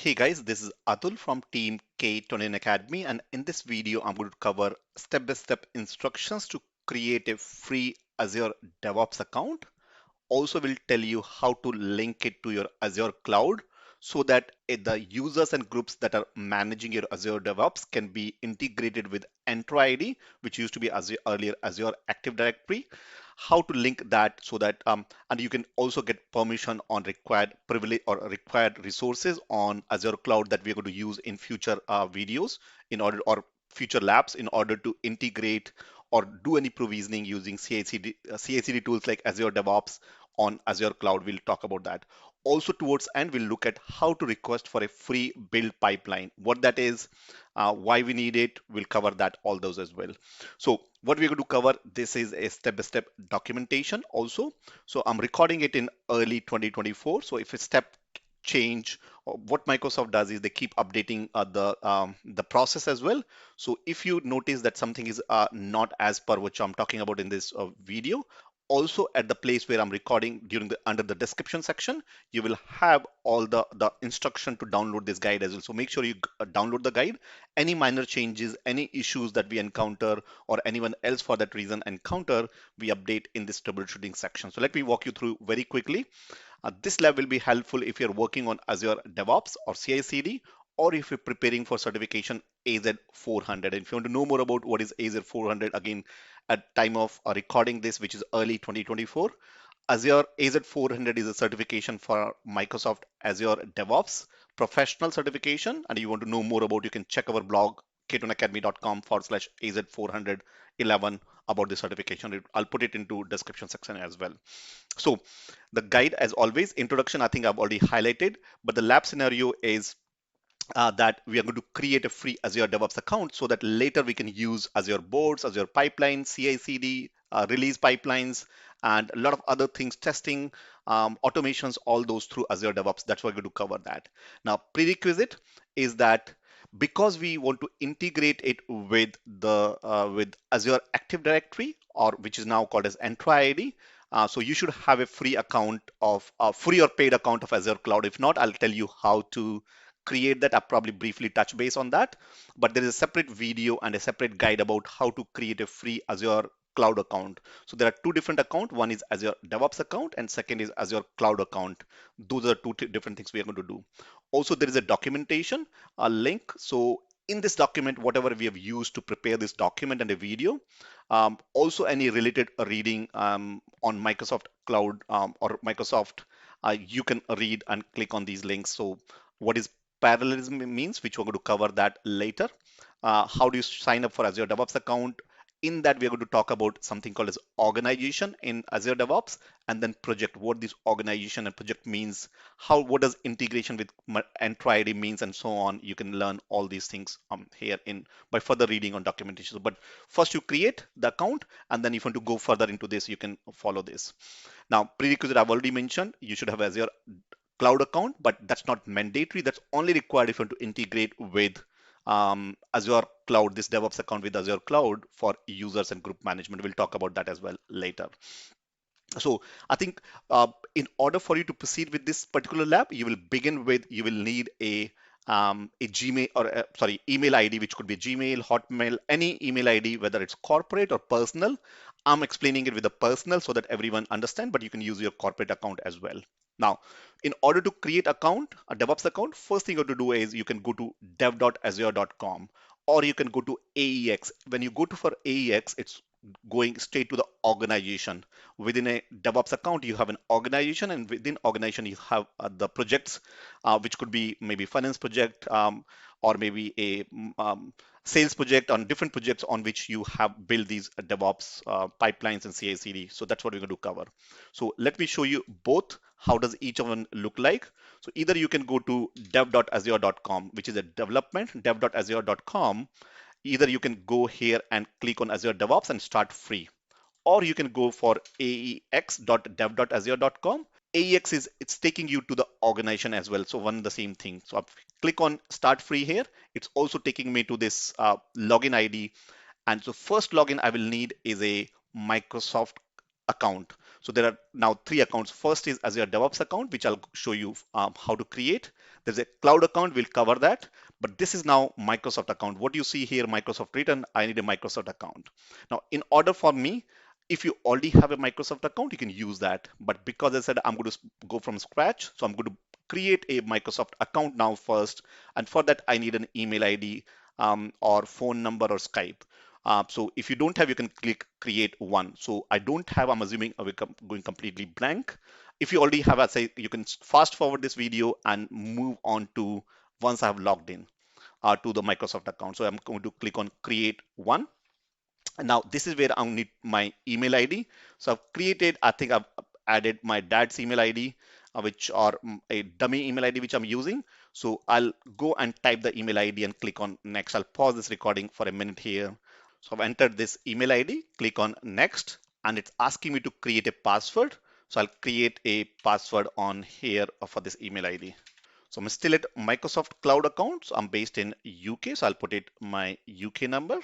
Hey guys, this is Atul from team K21Academy, and in this video, I'm going to cover step-by-step instructions to create a free Azure DevOps account. Also, will tell you how to link it to your Azure Cloud so that the users and groups that are managing your Azure DevOps can be integrated with Entra ID, which used to be earlier Azure Active Directory. How to link that so that and you can also get permission on required privilege or required resources on Azure Cloud that we're going to use in future videos in order or future labs in order to integrate or do any provisioning using CI/CD tools like Azure DevOps on Azure Cloud. We'll talk about that. Also, towards end, we'll look at how to request for a free build pipeline, what that is, why we need it. We'll cover that, all those as well. So what we're going to cover, this is a step-by-step documentation also. So I'm recording it in early 2024. So if a step change, what Microsoft does is they keep updating the process as well. So if you notice that something is not as per what I'm talking about in this video, also at the place where I'm recording during the under the description section, you will have all the instruction to download this guide as well. So make sure you download the guide. Any minor changes, any issues that we encounter or anyone else for that reason encounter, we update in this troubleshooting section. So let me walk you through very quickly. This lab will be helpful if you're working on Azure DevOps or CI/CD, or if you're preparing for certification AZ400. And if you want to know more about what is AZ400, again, at time of recording this, which is early 2024, Azure AZ400 is a certification for Microsoft Azure DevOps professional certification. And you want to know more about, you can check our blog, k21academy.com/AZ411 about the certification. I'll put it into description section as well. So the guide, as always, introduction, I think I've already highlighted, but the lab scenario is that we are going to create a free Azure DevOps account so that later we can use Azure boards, Azure pipelines, CI/CD, release pipelines, and a lot of other things, testing, automations, all those through Azure DevOps. That's why we're going to cover that. Now, prerequisite is that because we want to integrate it with the with Azure Active Directory, or which is now called as Entra ID. So you should have a free account of free or paid account of Azure Cloud. If not, I'll tell you how to create that. I'll probably briefly touch base on that, but there is a separate video and a separate guide about how to create a free Azure Cloud account. So there are two different accounts. One is Azure DevOps account and second is Azure Cloud account. Those are two different things we are going to do. Also, there is a documentation, a link. So in this document, whatever we have used to prepare this document and a video, also any related reading on Microsoft Cloud or Microsoft, you can read and click on these links. So what is parallelism means, which we're going to cover that later. How do you sign up for Azure DevOps account? In that, we're going to talk about something called as organization in Azure DevOps, and then project, what this organization and project means, what does integration with Entra ID means, and so on. You can learn all these things here in by further reading on documentation. But first you create the account, and then if you want to go further into this, you can follow this. Now, prerequisite I've already mentioned, you should have Azure Cloud account, but that's not mandatory. That's only required if you want to integrate with Azure Cloud, this DevOps account with Azure Cloud for users and group management. We'll talk about that as well later. So I think in order for you to proceed with this particular lab, you will begin with, you will need a Gmail or sorry, email ID, which could be Gmail, Hotmail, any email ID, whether it's corporate or personal. I'm explaining it with a personal so that everyone understand, but you can use your corporate account as well. Now, in order to create account, a DevOps account, first thing you have to do is you can go to dev.azure.com, or you can go to AEX. When you go to for AEX, it's going straight to the organization. Within a DevOps account, you have an organization, and within organization, you have the projects, which could be maybe finance project, or maybe a sales project, on different projects on which you have built these DevOps pipelines and CI/CD. So that's what we're going to cover. So let me show you both. How does each of them look like? So either you can go to dev.azure.com, which is a development, dev.azure.com. Either you can go here and click on Azure DevOps and start free, or you can go for aex.dev.azure.com. AEX it's taking you to the organization as well. So one the same thing. So I click on start free here. It's also taking me to this login ID. And so first login I will need is a Microsoft account. So there are now three accounts. First is Azure DevOps account, which I'll show you how to create. There's a cloud account, we'll cover that. But this is now Microsoft account. What you see here, Microsoft written, I need a Microsoft account. Now, in order for me, if you already have a Microsoft account, you can use that. But because I said I'm going to go from scratch, so I'm going to create a Microsoft account now first. And for that, I need an email ID or phone number or Skype. So if you don't have, you can click create one. So I don't have, I'm assuming we're going completely blank. If you already have, I say you can fast forward this video and move on to once I have logged in to the Microsoft account. So I'm going to click on create one. And now this is where I need my email ID. So I've created, I think I've added my dad's email ID, which are a dummy email ID, which I'm using. So I'll go and type the email ID and click on next. I'll pause this recording for a minute here. So I've entered this email ID, click on next, and it's asking me to create a password. So I'll create a password on here for this email ID. So I'm still at Microsoft Cloud account. So I'm based in UK. So I'll put it my UK number.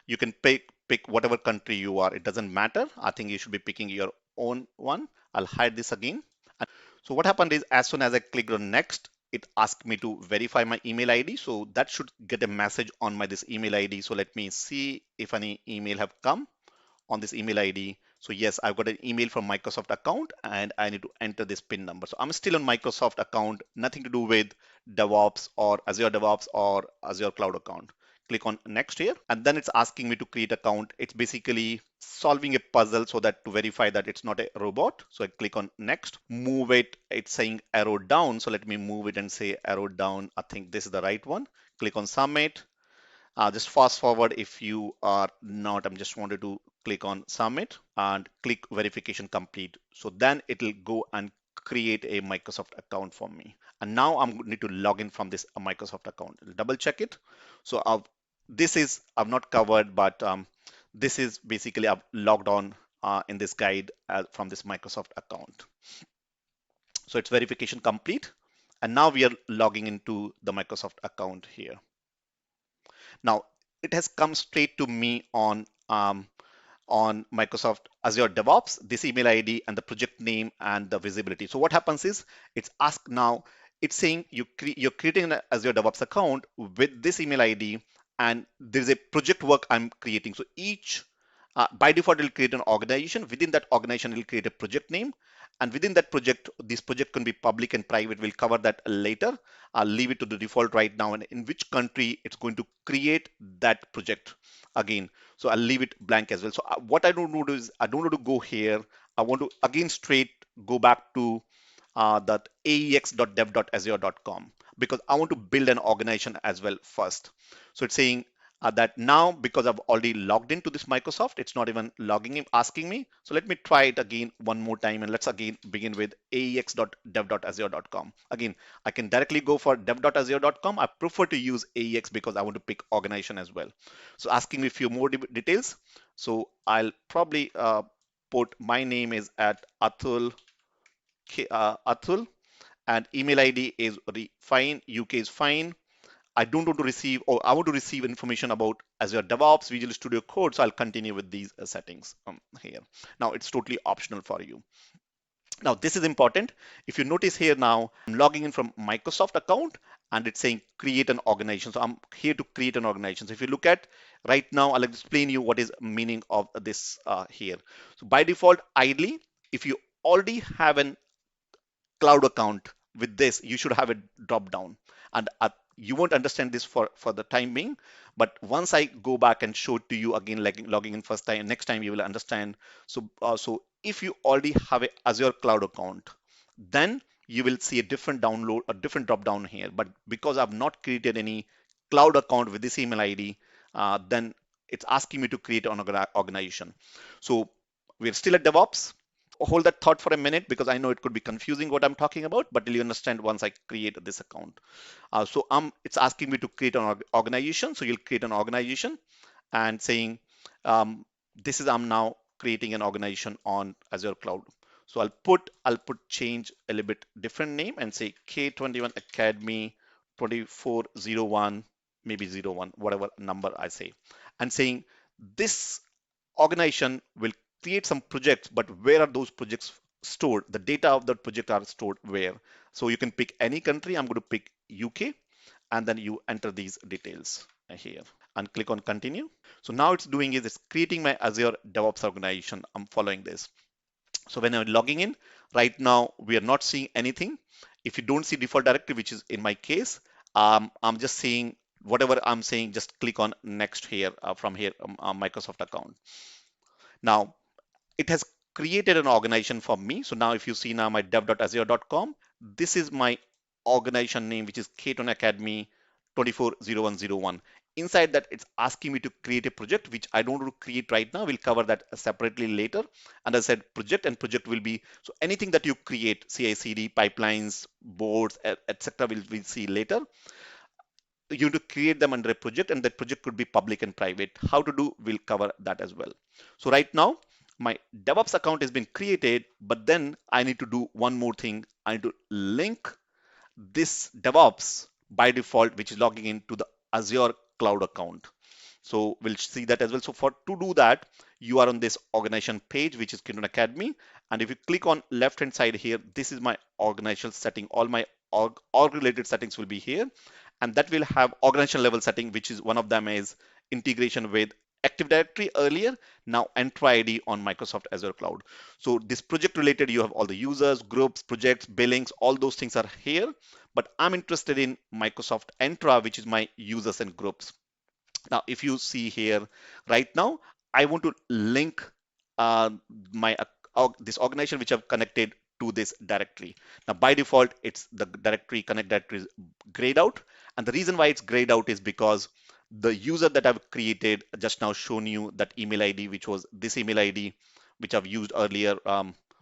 You can pick whatever country you are. It doesn't matter. I think you should be picking your own one. I'll hide this again. So what happened is as soon as I clicked on next, it asked me to verify my email ID. So that should get a message on my this email ID. So let me see if any email have come on this email ID. So yes, I've got an email from Microsoft account and I need to enter this PIN number. So I'm still on Microsoft account, nothing to do with DevOps or Azure DevOps or Azure Cloud account. Click on next here, and then it's asking me to create account. It's basically solving a puzzle so that to verify that it's not a robot. So I click on next, move it. It's saying arrow down. So let me move it and say arrow down. I think this is the right one. Click on submit. Just fast forward if you are not. I'm just wanted to click on submit and click verification complete. So then it'll go and create a Microsoft account for me. And now I'm need to log in from this Microsoft account. I'll double check it. So this is I've not covered, but this is basically I've logged on in this guide from this Microsoft account. So it's verification complete. And now we are logging into the Microsoft account here. Now it has come straight to me on Microsoft Azure DevOps, this email ID and the project name and the visibility. So what happens is it's asked now, it's saying you're creating an Azure DevOps account with this email ID and there's a project work I'm creating. So each, by default, it'll create an organization. Within that organization, it'll create a project name. And within that project, this project can be public and private. We'll cover that later. I'll leave it to the default right now and in which country it's going to create that project again. So I'll leave it blank as well. So what I don't want to do is I don't want to go here. I want to again straight go back to that aex.dev.azure.com because I want to build an organization as well first. So it's saying that now because I've already logged into this Microsoft, it's not even logging in, asking me. So let me try it again one more time and let's again begin with aex.dev.azure.com. Again, I can directly go for dev.azure.com. I prefer to use AEX because I want to pick organization as well. So asking me a few more details. So I'll probably put my name is at Atul, Atul and email ID is fine, UK is fine. I don't want to receive, or I want to receive information about Azure DevOps, Visual Studio Code. So I'll continue with these settings here. Now it's totally optional for you. Now this is important. If you notice here now, I'm logging in from Microsoft account and it's saying create an organization. So I'm here to create an organization. So if you look at right now, I'll explain you what is meaning of this here. So by default, ideally, if you already have an cloud account with this, you should have a drop down. And you won't understand this for the time being, but once I go back and show to you again, like logging in first time, next time you will understand. So if you already have a Azure Cloud account, then you will see a different download, a different drop down here. But because I've not created any cloud account with this email ID, then it's asking me to create an organization. So we're still at DevOps. Hold that thought for a minute because I know it could be confusing what I'm talking about, but you'll understand once I create this account. It's asking me to create an organization. So you'll create an organization and saying, this is I'm now creating an organization on Azure Cloud. So I'll put change a little bit different name and say K21Academy 2401, maybe 01, whatever number I say, and saying this organization will create some projects, but where are those projects stored? The data of that project are stored where? So you can pick any country. I'm going to pick UK, and then you enter these details here and click on continue. So now it's doing is it's creating my Azure DevOps organization. I'm following this. So when I'm logging in, right now we are not seeing anything. If you don't see default directory, which is in my case, I'm just saying whatever I'm saying, just click on next here from here, Microsoft account. Now it has created an organization for me. So now if you see now my dev.azure.com, this is my organization name, which is K21Academy 240101. Inside that, it's asking me to create a project, which I don't want to create right now. We'll cover that separately later. And as I said, project and project will be, so anything that you create, CI/CD, pipelines, boards, etc., we'll see later. You need to create them under a project, and that project could be public and private. How to do, we'll cover that as well. So right now, my DevOps account has been created, but then I need to do one more thing. I need to link this DevOps by default, which is logging into the Azure Cloud account. So we'll see that as well. So for to do that, you are on this organization page, which is K21 Academy. And if you click on left hand side here, this is my organizational setting. All my org related settings will be here. And that will have organizational level setting, which is one of them is integration with Active Directory earlier, now Entra ID on Microsoft Azure Cloud. So this project related, you have all the users, groups, projects, billings, all those things are here. But I'm interested in Microsoft Entra, which is my users and groups. Now, if you see here right now, I want to link uh, my this organization which I've connected to this directory. Now, by default, it's the directory connect directory is grayed out. And the reason why it's grayed out is because the user that I've created just now shown you that email ID, which was this email ID, which I've used earlier,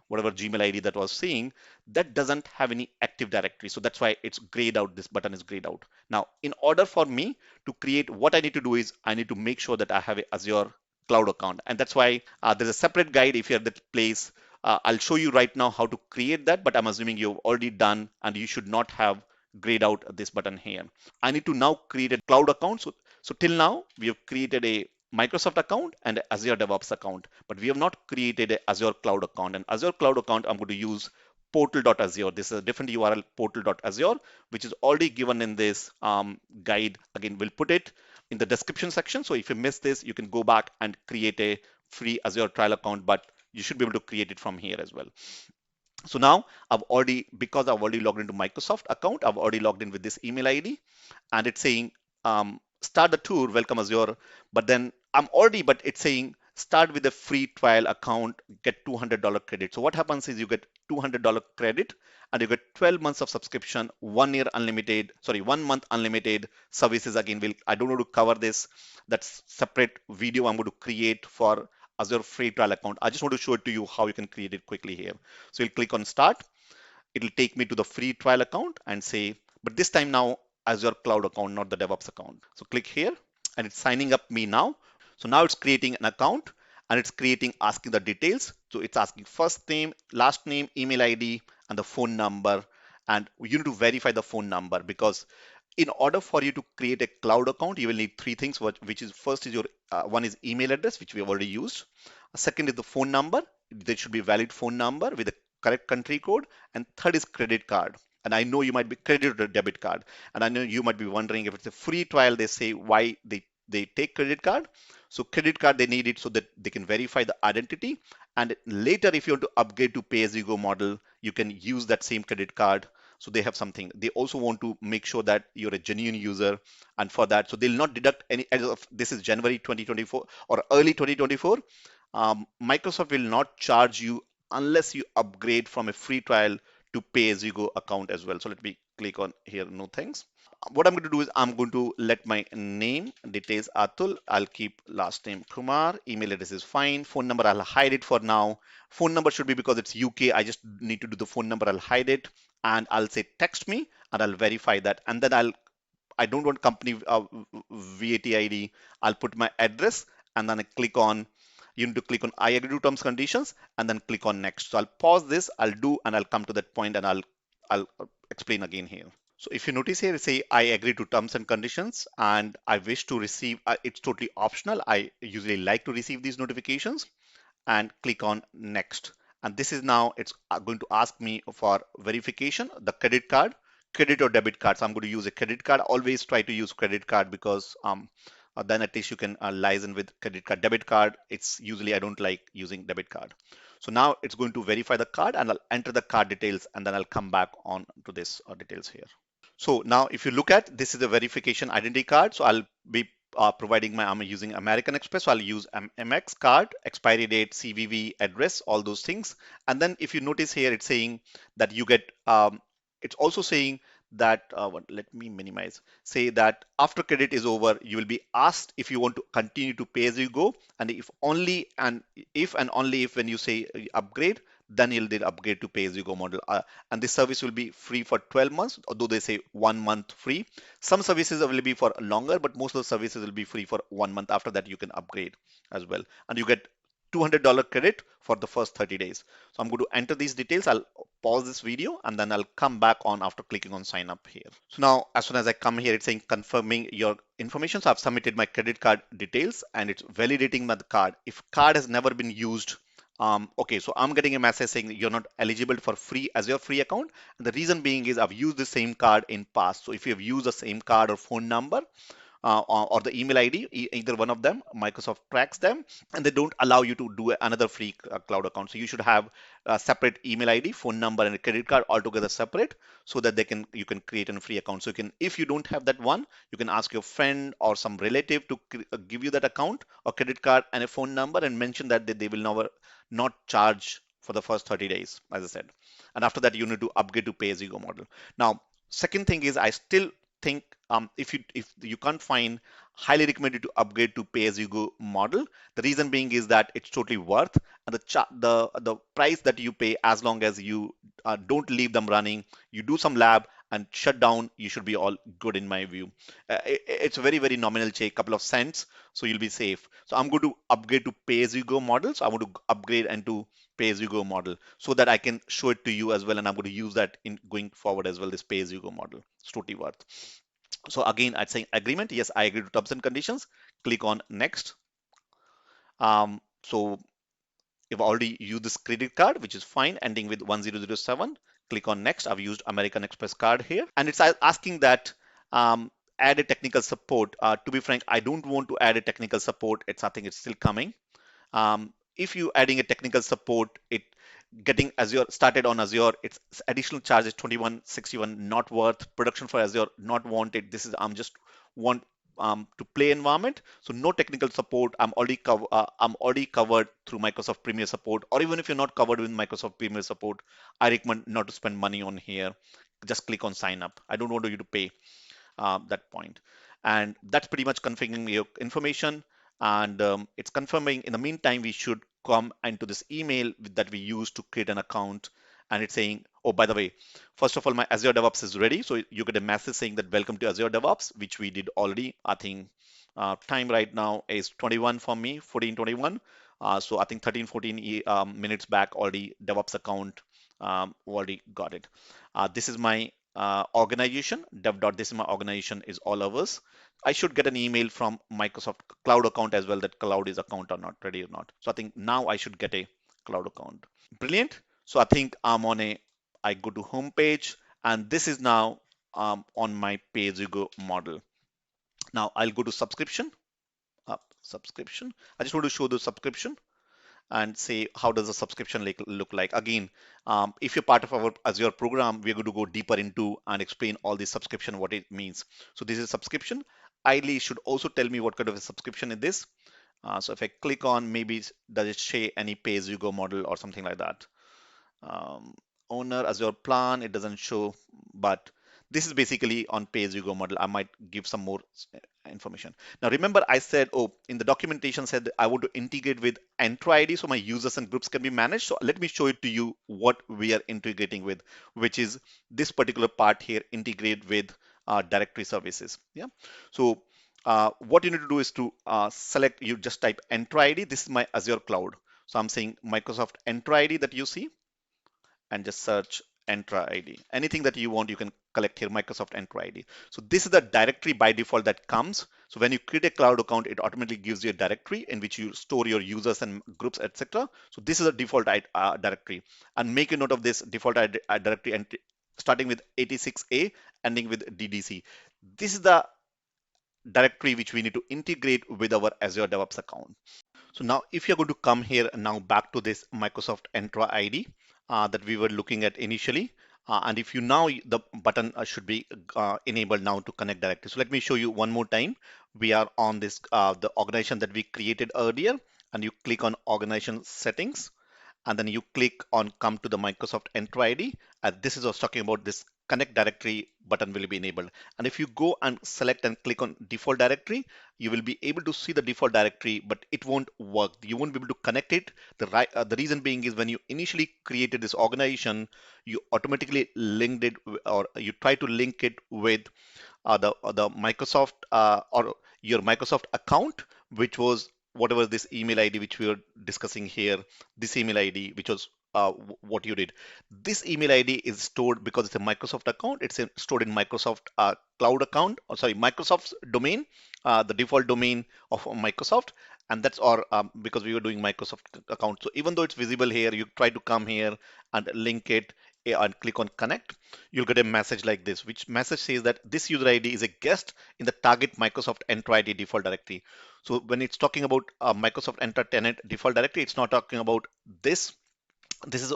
whatever Gmail ID that was seeing, that doesn't have any active directory. So that's why it's grayed out. This button is grayed out. Now, in order for me to create, what I need to do is I need to make sure that I have a Azure Cloud account. And that's why there's a separate guide if you're at that place. I'll show you right now how to create that, but I'm assuming you've already done and you should not have grayed out this button here. I need to now create a cloud account. So till now, we have created a Microsoft account and an Azure DevOps account, but we have not created an Azure Cloud account. And Azure Cloud account, I'm going to use portal.azure. This is a different URL, portal.azure, which is already given in this guide. Again, we'll put it in the description section. So if you miss this, you can go back and create a free Azure trial account, but you should be able to create it from here as well. So now because I've already logged into Microsoft account, I've already logged in with this email ID, and it's saying start the tour, welcome Azure. But then but it's saying start with a free trial account, get $200 credit. So what happens is you get $200 credit and you get 12 months of subscription, 1 year unlimited, 1 month unlimited services. Again, I don't want to cover this. That's separate video I'm going to create for Azure free trial account. I just want to show it to you how you can create it quickly here. So you'll click on start. It'll take me to the free trial account and say, but this time now Azure Cloud account, not the DevOps account. So click here and it's signing up me now. So now it's creating an account and it's asking the details. So it's asking first name, last name, email ID, and the phone number. And you need to verify the phone number because in order for you to create a cloud account, you will need three things, which is first is your one is email address, which we have already used. Second is the phone number. There should be a valid phone number with a correct country code. And third is credit card. And I know you might be credit or debit card. And I know you might be wondering if it's a free trial, they say why they take credit card. So credit card, they need it so that they can verify the identity. And later, if you want to upgrade to pay-as-you-go model, you can use that same credit card. So they have something. They also want to make sure that you're a genuine user. And for that, so they'll not deduct any, as of this is January 2024 or early 2024. Microsoft will not charge you unless you upgrade from a free trial to pay-as-you-go account as well. So let me click on here, no thanks. What I'm going to do is I'm going to let my name details Atul. I'll keep last name Kumar. Email address is fine. Phone number, I'll hide it for now. Phone number should be because it's UK. I just need to do the phone number. I'll hide it and I'll say text me and I'll verify that. And then I don't want company VAT ID. I'll put my address and then I click on, you need to click on I agree to terms conditions and then click on next. So I'll pause this, I'll do, and I'll come to that point and I'll explain again here. So if you notice here, say I agree to terms and conditions and I wish to receive, it's totally optional. I usually like to receive these notifications and click on next. And this is now, it's going to ask me for verification, the credit card, credit or debit card. So I'm going to use a credit card. Always try to use credit card because then at least you can liaison with credit card. Debit card, it's usually I don't like using debit card. So now it's going to verify the card and I'll enter the card details and then I'll come back on to this details here. So now if you look at, this is a verification identity card. So I'll be providing I'm using American Express. So I'll use MX card, expiry date, CVV, address, all those things. And then if you notice here, it's saying that you get, it's also saying that, let me minimize, say that after credit is over, you will be asked if you want to continue to pay as you go. And if and only if when you say upgrade, then you'll did upgrade to pay as you go model. And this service will be free for 12 months, although they say 1 month free. Some services will be for longer, but most of the services will be free for 1 month. After that, you can upgrade as well. And you get $200 credit for the first 30 days. So I'm going to enter these details. I'll pause this video and then I'll come back on after clicking on sign up here. So now as soon as I come here, it's saying confirming your information. So I've submitted my credit card details and it's validating my card. If card has never been used, okay, so I'm getting a message saying that you're not eligible for free Azure free account. And the reason being is I've used the same card in past. So if you have used the same card or phone number, or the email ID, either one of them, Microsoft tracks them, and they don't allow you to do another free cloud account. So you should have a separate email ID, phone number, and a credit card altogether separate, so that you can create a free account. So you can, if you don't have that one, you can ask your friend or some relative to give you that account or credit card and a phone number, and mention that they will never not charge for the first 30 days, as I said. And after that, you need to upgrade to pay as you go model. Now, second thing is I still think if you can't find, highly recommended to upgrade to pay as you go model. The reason being is that it's totally worth, and the price that you pay, as long as you don't leave them running, you do some lab and shut down, you should be all good in my view. It's a very, very nominal change, couple of cents, so you'll be safe. So I'm going to upgrade to pay as you go model. So I want to upgrade and to pay as you go model so that I can show it to you as well, and I'm going to use that in going forward as well, this pay as you go model. It's totally worth. So again, I'd say agreement. Yes, I agree to terms and conditions. Click on next. So you've already used this credit card, which is fine, ending with 1007. Click on next. I've used American Express card here, and it's asking that add a technical support. To be frank, I don't want to add a technical support. I think it's still coming. If you adding a technical support, it getting Azure started on Azure, it's additional charges 2161 not worth. Production for Azure not wanted. This is I'm just want to play environment. So no technical support. I'm already covered through Microsoft Premier support. Or even if you're not covered with Microsoft Premier support, I recommend not to spend money on here. Just click on sign up. I don't want you to pay that point. And that's pretty much configuring your information. And it's confirming. In the meantime, we should come into this email that we use to create an account. And it's saying, oh, by the way, first of all, my Azure DevOps is ready. So you get a message saying that welcome to Azure DevOps, which we did already. I think time right now is 21 for me, 14:21. So I think 13-14 minutes back already DevOps account already got it. This is my organization, this is my organization is all of us. I should get an email from Microsoft Cloud account as well that cloud is account or not, ready or not. So I think now I should get a cloud account. Brilliant. So I think I go to home page, and this is now on my pay-as-you-go model. Now I'll go to subscription. Subscription. I just want to show the subscription and say how does the subscription look like. Again, if you're part of our Azure program, we're going to go deeper into and explain all the subscription, what it means. So this is subscription. Ideally, it should also tell me what kind of a subscription is this. So if I click on, maybe does it say any pay-as-you-go model or something like that. Owner Azure plan, it doesn't show, but this is basically on pay-as-you-go model. I might give some more information. Now remember I said, in the documentation said I want to integrate with Entra ID so my users and groups can be managed. So let me show it to you what we are integrating with, which is this particular part here, integrate with directory services. Yeah. So what you need to do is to select, you just type Entra ID. This is my Azure Cloud. So I'm saying Microsoft Entra ID that you see, and just search Entra ID. Anything that you want, you can collect here Microsoft Entra ID. So this is the directory by default that comes. So when you create a cloud account, it automatically gives you a directory in which you store your users and groups, etc. So this is a default directory. And make a note of this default directory and starting with 86A, ending with DDC. This is the directory which we need to integrate with our Azure DevOps account. So now if you're going to come here now back to this Microsoft Entra ID that we were looking at initially, and if you now the button should be enabled now to connect directly. So let me show you one more time. We are on this the organization that we created earlier, and you click on organization settings, and then you click on come to the Microsoft Entra ID. This is us talking about this connect directory button will be enabled. And if you go and select and click on default directory, you will be able to see the default directory, but it won't work. You won't be able to connect it. The reason being is when you initially created this organization, you automatically linked it or you try to link it with the Microsoft or your Microsoft account, which was whatever this email ID which we are discussing here, this email ID, which was what you did. This email ID is stored because it's a Microsoft account. It's stored in Microsoft Cloud account, or sorry, Microsoft's domain, the default domain of Microsoft. And that's our because we were doing Microsoft account. So even though it's visible here, you try to come here and link it and click on connect, you'll get a message like this, which message says that this user ID is a guest in the target Microsoft Entra ID default directory. So when it's talking about Microsoft Entra tenant default directory, it's not talking about this. This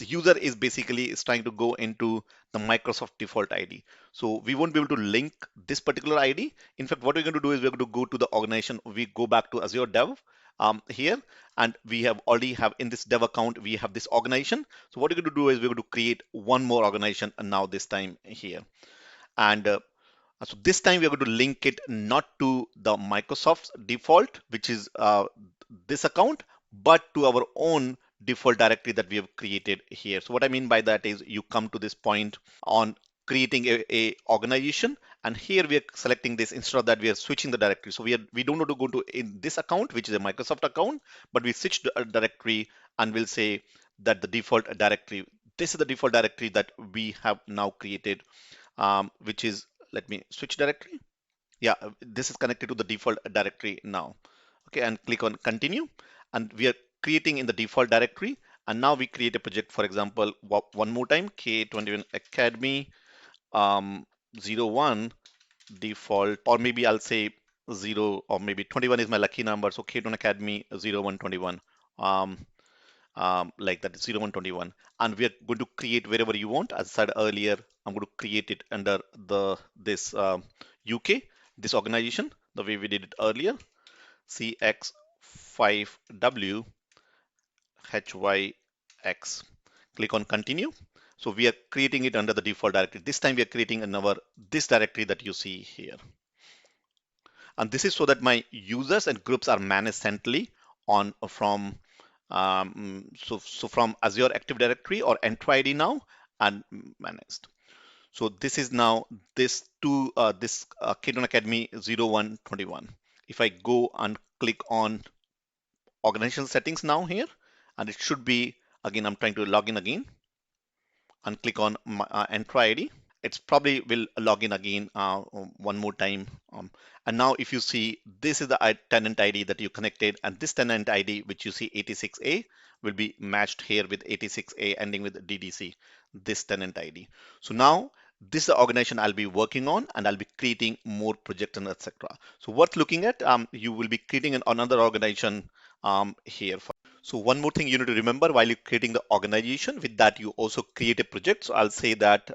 user is basically is trying to go into the Microsoft default ID. So we won't be able to link this particular ID. In fact, what we're going to do is we're going to go to the organization. We go back to Azure Dev here, and we have already have in this dev account, we have this organization. So what we're going to do is we're going to create one more organization now this time here. And so this time we are going to link it not to the Microsoft's default, which is this account, but to our own default directory that we have created here. So what I mean by that is you come to this point on creating a organization, and here we are selecting this. Instead of that, we are switching the directory. So we don't want to go to in this account, which is a Microsoft account, but we switch the directory and we'll say that the default directory, this is the default directory that we have now created, which is, let me switch directory. Yeah, this is connected to the default directory now. Okay, and click on continue, and we are creating in the default directory. And now we create a project, for example, one more time, K21Academy 01 default, or maybe I'll say 0, or maybe 21 is my lucky number. So K21Academy 0121. Like that, 0121, and we are going to create wherever you want. As I said earlier, I'm going to create it under this UK, this organization, the way we did it earlier, CX5WHYX. Click on continue. So we are creating it under the default directory. This time we are creating this directory that you see here. And this is so that my users and groups are managed centrally from from Azure Active Directory or Entra ID now and managed. So this is now this K21Academy 0121. If I go and click on organizational settings now here, and it should be, again, I'm trying to log in again and click on my, Entra ID. It's probably will log in again one more time. And now if you see, this is the tenant ID that you connected, and this tenant ID, which you see 86A, will be matched here with 86A ending with DDC, this tenant ID. So now this is the organization I'll be working on, and I'll be creating more projects and etc. So worth looking at, you will be creating another organization here. So one more thing you need to remember while you're creating the organization, with that you also create a project. So I'll say that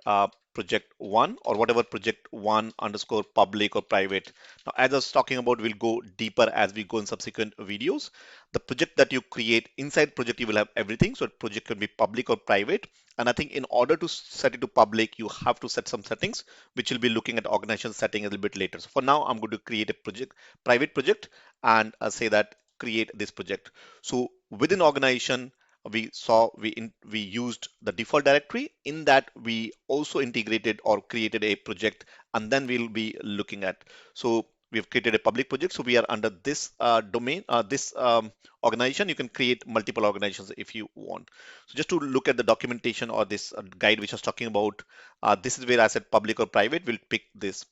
project one, or whatever project one underscore public or private. Now, as I was talking about, we'll go deeper as we go in subsequent videos. The project that you create, inside project, you will have everything. So project can be public or private. And I think in order to set it to public, you have to set some settings, which will be looking at organization setting a little bit later. So for now, I'm going to create a project, private project, and say that create this project. So within organization, we used the default directory. In that, we also integrated or created a project, and then we'll be looking at. So we have created a public project. So we are under this domain, this organization. You can create multiple organizations if you want. So just to look at the documentation or this guide which I was talking about, this is where I said public or private. We'll pick this.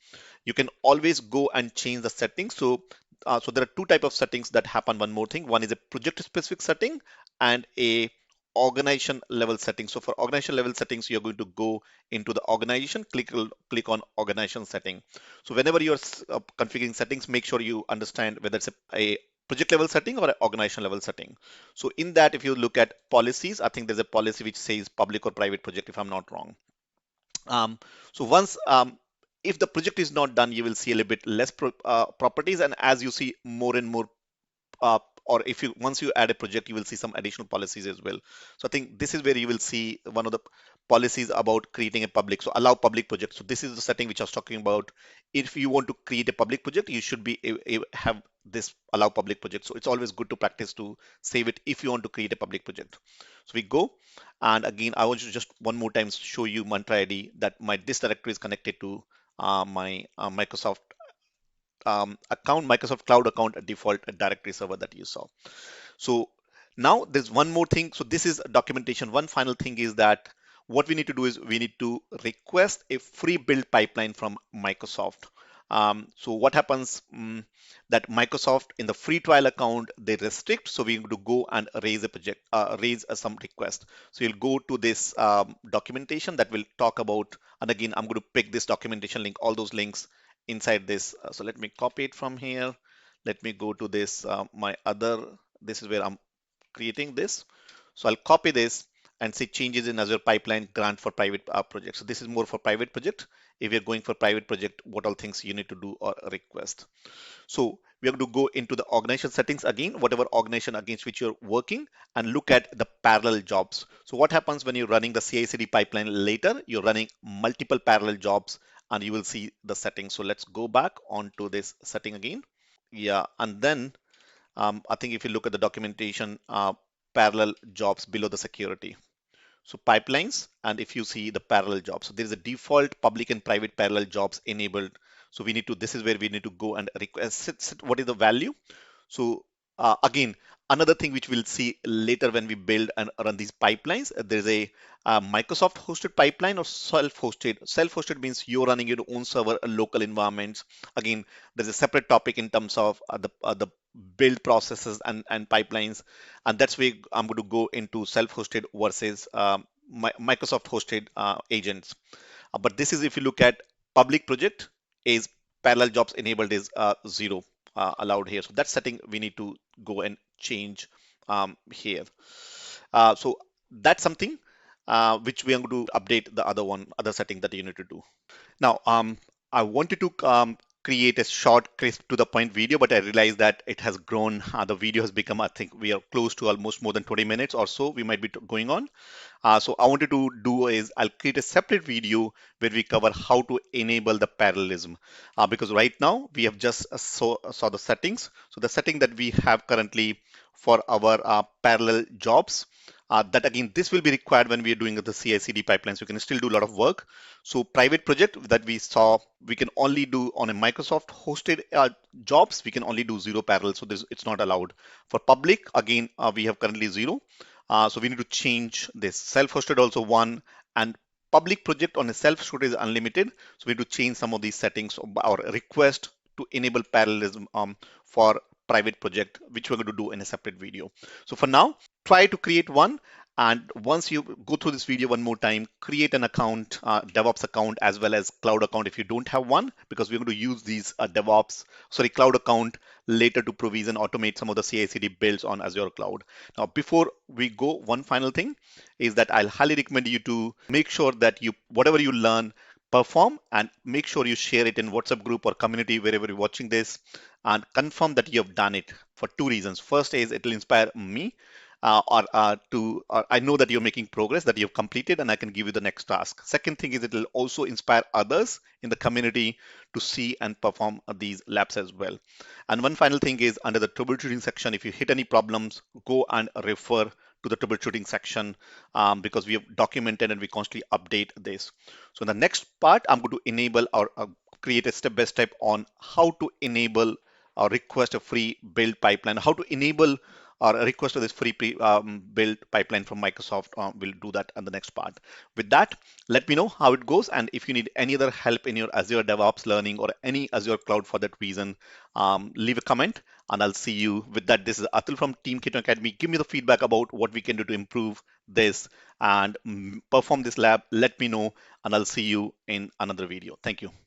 You can always go and change the settings. So there are two type of settings that happen. One more thing. One is a project specific setting and a organization level settings. So for organization level settings, you're going to go into the organization, click on organization setting. So whenever you're configuring settings, make sure you understand whether it's a project level setting or an organization level setting. So in that, if you look at policies, I think there's a policy which says public or private project, if I'm not wrong. So once if the project is not done, you will see a little bit less properties, and as you see more and more or if you once you add a project, you will see some additional policies as well. So I think this is where you will see one of the policies about creating a public. So allow public project. So this is the setting which I was talking about. If you want to create a public project, you should be have this allow public project. So it's always good to practice to save it if you want to create a public project. So we go, and again, I want to just one more time show you Mantra ID that my this directory is connected to my Microsoft account, Microsoft Cloud account, default directory server that you saw. So now there's one more thing. So this is documentation. One final thing is that what we need to do is we need to request a free build pipeline from Microsoft. So what happens that Microsoft in the free trial account, they restrict. So we need to go and raise a project, raise some request. So you'll go to this documentation that will talk about, and again, I'm going to pick this documentation link, all those links inside this. So let me copy it from here. Let me go to this, this is where I'm creating this. So I'll copy this and say changes in Azure pipeline grant for private projects. So this is more for private project. If you're going for private project, what all things you need to do or request. So we are going to go into the organization settings again, whatever organization against which you're working, and look at the parallel jobs. So what happens when you're running the CI/CD pipeline later? You're running multiple parallel jobs, and you will see the settings. So let's go back onto this setting again. Yeah, and then I think if you look at the documentation, parallel jobs below the security. So pipelines, and if you see the parallel jobs, so there is a default public and private parallel jobs enabled. So we need to, this is where we need to go and request what is the value. So again, another thing which we'll see later when we build and run these pipelines, there's a Microsoft hosted pipeline or self-hosted. Self-hosted means you're running your own server, local environments. Again, there's a separate topic in terms of the build processes and pipelines, and that's where I'm going to go into self-hosted versus Microsoft hosted agents. But this is if you look at public project is parallel jobs enabled is 0 allowed here. So that setting we need to go and change here. So that's something which we are going to update the other setting that you need to do. Now, I wanted to create a short, crisp, to the point video, but I realized that it has grown. The video has become, I think we are close to almost more than 20 minutes or so we might be going on. So I wanted to do is I'll create a separate video where we cover how to enable the parallelism. Because right now we have just saw the settings. So the setting that we have currently for our parallel jobs, that again, this will be required when we are doing the CI/CD pipelines. You can still do a lot of work. So private project that we saw, we can only do on a Microsoft hosted jobs. We can only do 0 parallel. So it's not allowed. For public, again, we have currently 0. So we need to change this. Self-hosted also 1, and public project on a self-hosted is unlimited. So we need to change some of these settings or request to enable parallelism for private project, which we're going to do in a separate video. So for now, try to create one. And once you go through this video one more time, create an account, DevOps account, as well as cloud account if you don't have one, because we're going to use these cloud account later to provision, automate some of the CI/CD builds on Azure Cloud. Now, before we go, one final thing is that I'll highly recommend you to make sure that whatever you learn, perform, and make sure you share it in WhatsApp group or community wherever you're watching this, and confirm that you have done it for 2 reasons. First is it will inspire me, I know that you're making progress, that you've completed, and I can give you the next task. Second thing is it will also inspire others in the community to see and perform these labs as well. And one final thing is under the troubleshooting section, if you hit any problems, go and refer to the troubleshooting section, because we have documented and we constantly update this. So in the next part, I'm going to enable our create a step-by-step on how to enable or request a free build pipeline, how to enable or request this free build pipeline from Microsoft. We'll do that on the next part. With that, let me know how it goes. And if you need any other help in your Azure DevOps learning or any Azure Cloud for that reason, leave a comment and I'll see you with that. This is Atul from Team K21 Academy. Give me the feedback about what we can do to improve this and perform this lab. Let me know and I'll see you in another video. Thank you.